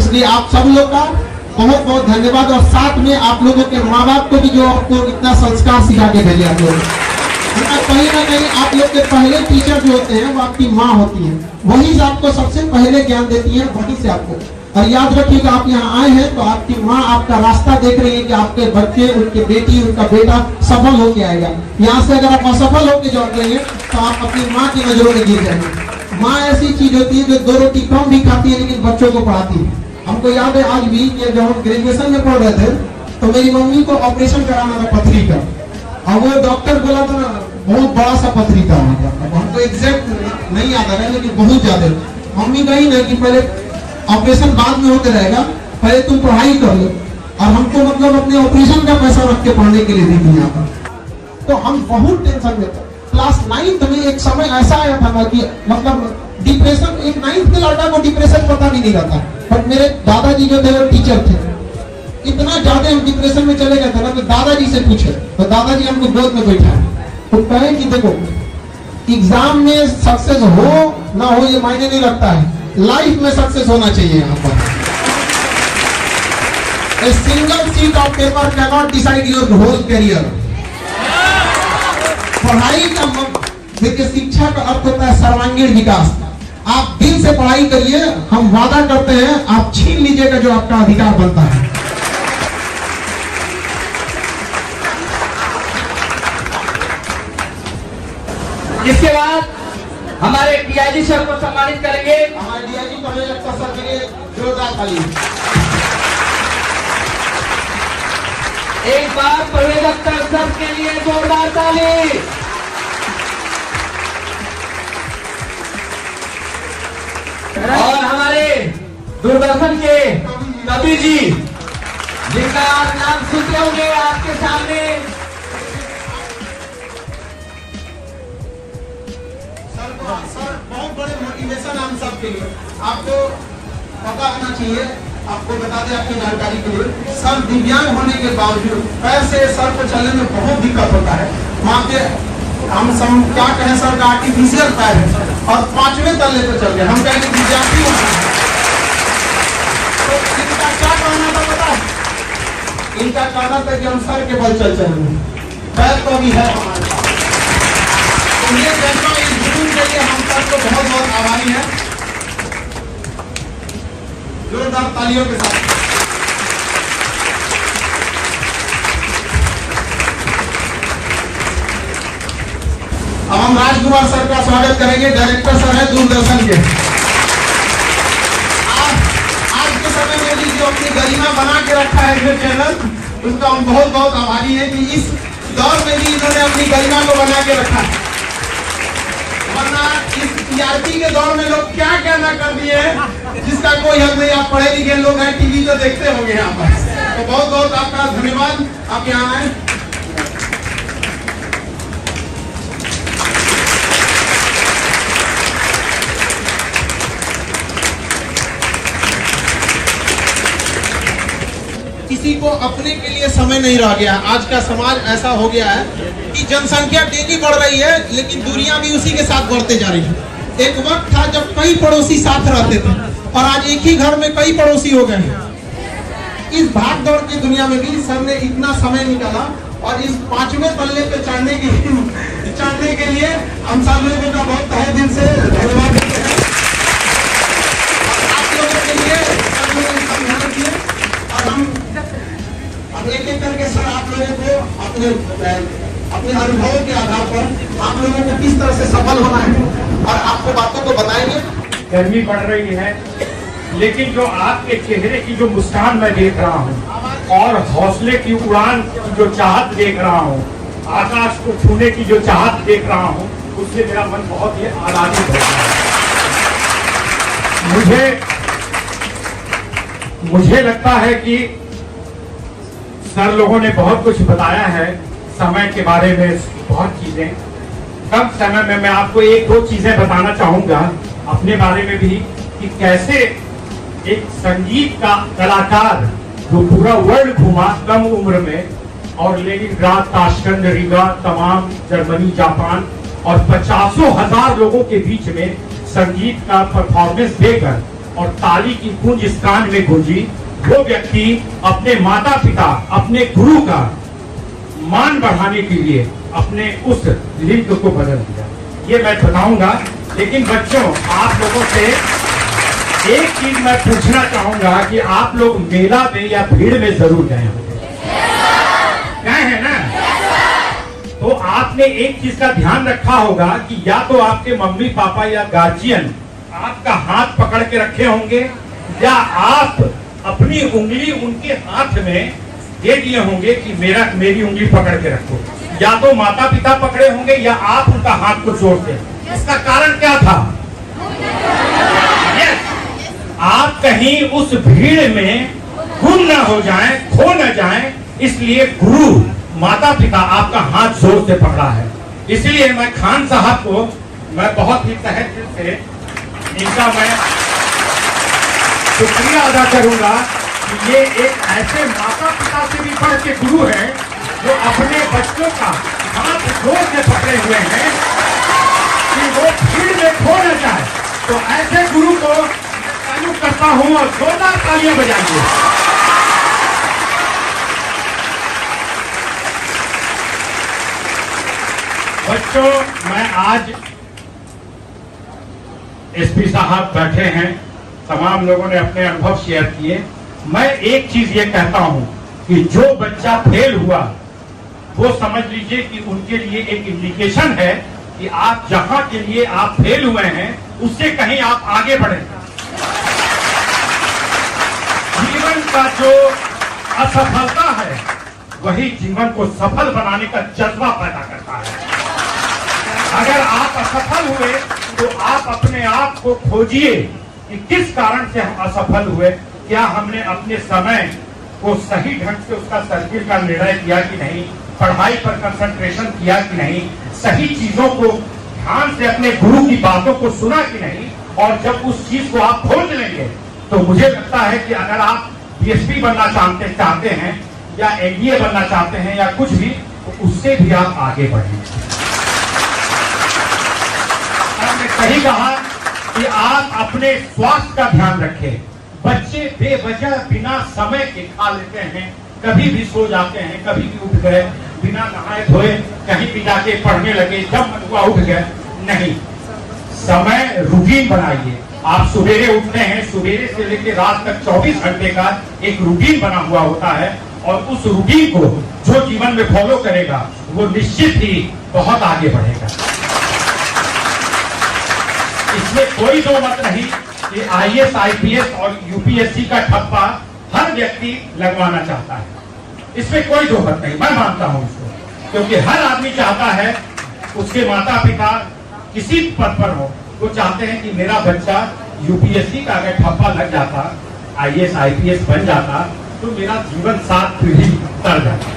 इसलिए आप सब लोग का बहुत बहुत धन्यवाद, और साथ में आप लोगों के माँ बाप को भी जो आपको इतना संस्कार सिखा के भेजे आप लोग। कहीं ना कहीं आप लोग के पहले टीचर जो होते हैं वो आपकी माँ होती है, वही आपको सबसे पहले ज्ञान देती है, वहीं से आपको। और याद रखिएगा आप यहाँ आए हैं तो आपकी माँ आपका रास्ता देख रही है कि आपके बच्चे, उनके बेटी, उनका बेटा सफल होके आएगा। यहाँ से अगर आप असफल होके जॉब लेंगे तो आप अपनी माँ की नजरों में गिर जाएंगे। माँ ऐसी चीज होती है जो 2 रोटी कम भी खाती है लेकिन बच्चों को पढ़ाती है। हमको याद है आज भी कि जब हम ग्रेजुएशन में पढ़ रहे थे तो मेरी मम्मी को ऑपरेशन कराना था पथरी का, और वो डॉक्टर बोला था ना बहुत बड़ा सा पथरी था। हमको एग्जैक्ट नहीं याद आ रहा है लेकिन बहुत ज्यादा। मम्मी कही ना कि पहले ऑपरेशन बाद में होते रहेगा, पहले तुम पढ़ाई कर लो, और हमको मतलब अपने ऑपरेशन का पैसा रख के पढ़ने के लिए दी थी यहाँ पर। तो हम बहुत टेंशन में थे। क्लास 9th में एक समय ऐसा आया था ना कि मतलब डिप्रेशन, एक 9th के लड़का को डिप्रेशन पता भी नहीं रहता, बट मेरे दादाजी जो थे वो टीचर थे। इतना ज्यादा हम डिप्रेशन में चले गए थे ना कि दादाजी से पूछे तो दादाजी हमको गोद में बैठा तो कहे कि देखो एग्जाम में सक्सेस हो ना हो ये मायने नहीं रखता है, लाइफ में सक्सेस होना चाहिए। यहाँ पर A single sheet of paper cannot decide your whole career। पढ़ाई का देखिए, शिक्षा का अर्थ होता है सर्वांगीण विकास। आप दिल से पढ़ाई करिए, हम वादा करते हैं आप छीन लीजिएगा जो आपका अधिकार बनता है। इसके बाद हमारे डीआईजी सर को सम्मानित करेंगे। हमारे डीआईजी परवेज अख्तर सर के लिए जोरदार ताली। एक बार परवेज अख्तर सर के लिए जोरदार ताली। और हमारे दूरदर्शन के कवि जी जिनका आप नाम सुनते होंगे आपके सामने, सर बहुत बड़े मोटिवेशन हम सब के लिए। आपको पता होना चाहिए, आपको बता दें आपकी जानकारी के लिए, सर दिव्यांग होने के बावजूद पैर से सर को चलने में बहुत दिक्कत होता है। वहाँ पे हम क्या कहें, सर का आर्टिफिशियल पैर है और 5वें तल्ले पे चल गए। हम कहेंगे विद्यार्थी होना है तो इनका क्या कहना था पता है? इनका कहना था कि हम सर के बल चल चलेंगे, पैर तो अभी है हमारे पास। तो ये जज्बा, इस जुनून के लिए हम सबको बहुत बहुत आभारी हैं। जोरदार तालियों के साथ अब हम राजकुमार सर का स्वागत करेंगे। डायरेक्टर सर है दूरदर्शन के। आज के समय में भी जो अपनी गरिमा बना के रखा है जो चैनल, उसका हम बहुत बहुत आभारी हैं कि इस दौर में भी इन्होंने अपनी गरिमा को बना के रखा है। वरना इस टीआरपी के दौर में लोग क्या कहना कर दिए जिसका कोई हद नहीं। आप पढ़े लिखे लोग हैं, टीवी तो देखते होंगे यहाँ पर। तो बहुत बहुत आपका धन्यवाद, आप यहाँ आए। किसी को अपने के लिए समय नहीं रह गया। आज का समाज ऐसा हो गया है कि जनसंख्या डेली बढ़ रही है लेकिन दूरियां भी उसी के साथ बढ़ते जा रही है। एक वक्त था जब कई पड़ोसी साथ रहते थे और आज एक ही घर में कई पड़ोसी हो गए हैं। इस भाग दौड़ की दुनिया में भी सर ने इतना समय निकाला और इस 5वें तल्ले पे चढ़ने के लिए हम सब लोगों का बहुत तहे दिल से धन्यवाद देते हैं। आप लोगों के लिए ध्यान दिए और हम एक एक करके सर आप लोगों को अपने अनुभव के आधार पर आप लोगों को किस तरह से सफल होना है और आपको बातों को बताएंगे। गर्मी बढ़ रही है लेकिन जो आपके चेहरे की जो मुस्कान मैं देख रहा हूँ और हौसले की उड़ान की जो चाहत देख रहा हूँ, आकाश को छूने की जो चाहत देख रहा हूँ, उससे मेरा मन बहुत ही आनंदित होता है। मुझे लगता है कि सर लोगों ने बहुत कुछ बताया है समय के बारे में, बहुत चीजें। कम समय में मैं आपको एक दो चीजें बताना चाहूंगा अपने बारे में भी कि कैसे एक संगीत का कलाकार जो पूरा वर्ल्ड घूमा कम उम्र में और लेनिनग्राड, ताशकंद, रीगा, तमाम जर्मनी, जापान और 50,000 लोगों के बीच में संगीत का परफॉर्मेंस देकर और ताली की गूंज इस कान में गूंजी, वो व्यक्ति अपने माता पिता, अपने गुरु का मान बढ़ाने के लिए अपने उस लिंग को बदल दिया। ये मैं बताऊंगा, लेकिन बच्चों आप लोगों से एक चीज मैं पूछना चाहूंगा कि आप लोग मेला में या भीड़ में जरूर गए होंगे, गए हैं ना? तो आपने एक चीज का ध्यान रखा होगा कि या तो आपके मम्मी पापा या गार्जियन आपका हाथ पकड़ के रखे होंगे, या आप अपनी उंगली उनके हाथ में दे दिए होंगे कि मेरी उंगली पकड़ के रखो। या तो माता पिता पकड़े होंगे या आप उनका हाथ को जोड़ते। इसका कारण क्या था? आप कहीं उस भीड़ में गुम न हो जाएं, खो न जाएं, इसलिए गुरु माता पिता आपका हाथ जोर से पकड़ा है। इसलिए मैं खान साहब को मैं बहुत ही तहे दिल से इनका मैं शुक्रिया अदा करूंगा कि ये एक ऐसे माता पिता से भी बढ़ के गुरु हैं जो अपने बच्चों का हाथ जोर से पकड़े हुए हैं कि वो भीड़ में खो न जाए। तो ऐसे गुरु को चालू करता हूं और जोरदार तालियां बजाइए। बच्चों, मैं आज एसपी साहब बैठे हैं, तमाम लोगों ने अपने अनुभव शेयर किए। मैं एक चीज ये कहता हूं कि जो बच्चा फेल हुआ वो समझ लीजिए कि उनके लिए एक इंडिकेशन है कि आप जहां के लिए आप फेल हुए हैं उससे कहीं आप आगे बढ़े। जीवन का जो असफलता है वही जीवन को सफल बनाने का जज्बा पैदा करता है। अगर आप असफल हुए तो आप अपने आप को खोजिए कि किस कारण से हम असफल हुए। क्या हमने अपने समय को सही ढंग से उसका सर्किल का निर्णय किया कि नहीं, पढ़ाई पर कंसंट्रेशन किया कि नहीं, सही चीजों को ध्यान से अपने गुरु की बातों को सुना कि नहीं। और जब उस चीज को आप खोज लेंगे तो मुझे लगता है कि अगर आप डीएसपी बनना चाहते हैं या एनडीए बनना चाहते हैं या कुछ भी, तो उससे भी आप आगे बढ़ेंगे। सही कहा कि आप अपने स्वास्थ्य का ध्यान रखें। बच्चे बेवजह बिना समय के खा लेते हैं, कभी भी सो जाते हैं, कभी भी उठ गए, बिना नहाए धोए कहीं भी जाके पढ़ने लगे, जब मन हुआ उठ गए। नहीं, समय रूटीन बनाइए। आप सुबेरे उठते हैं, सुबेरे से लेकर रात तक 24 घंटे का एक रूटीन बना हुआ होता है, और उस रूटीन को जो जीवन में फॉलो करेगा वो निश्चित ही बहुत आगे बढ़ेगा। इसमें कोई दो मत नहीं कि आईएएस, आईपीएस और यूपीएससी का ठप्पा हर व्यक्ति लगवाना चाहता है। इसमें कोई दो मत नहीं, मैं मानता हूं इसको, क्योंकि हर आदमी चाहता है उसके माता पिता किसी पद पर हो, वो चाहते हैं कि मेरा बच्चा यूपीएससी का अगर ठप्पा लग जाता, आईएएस आईपीएस बन जाता, तो मेरा जीवन 7 पीढ़ी तर जाता।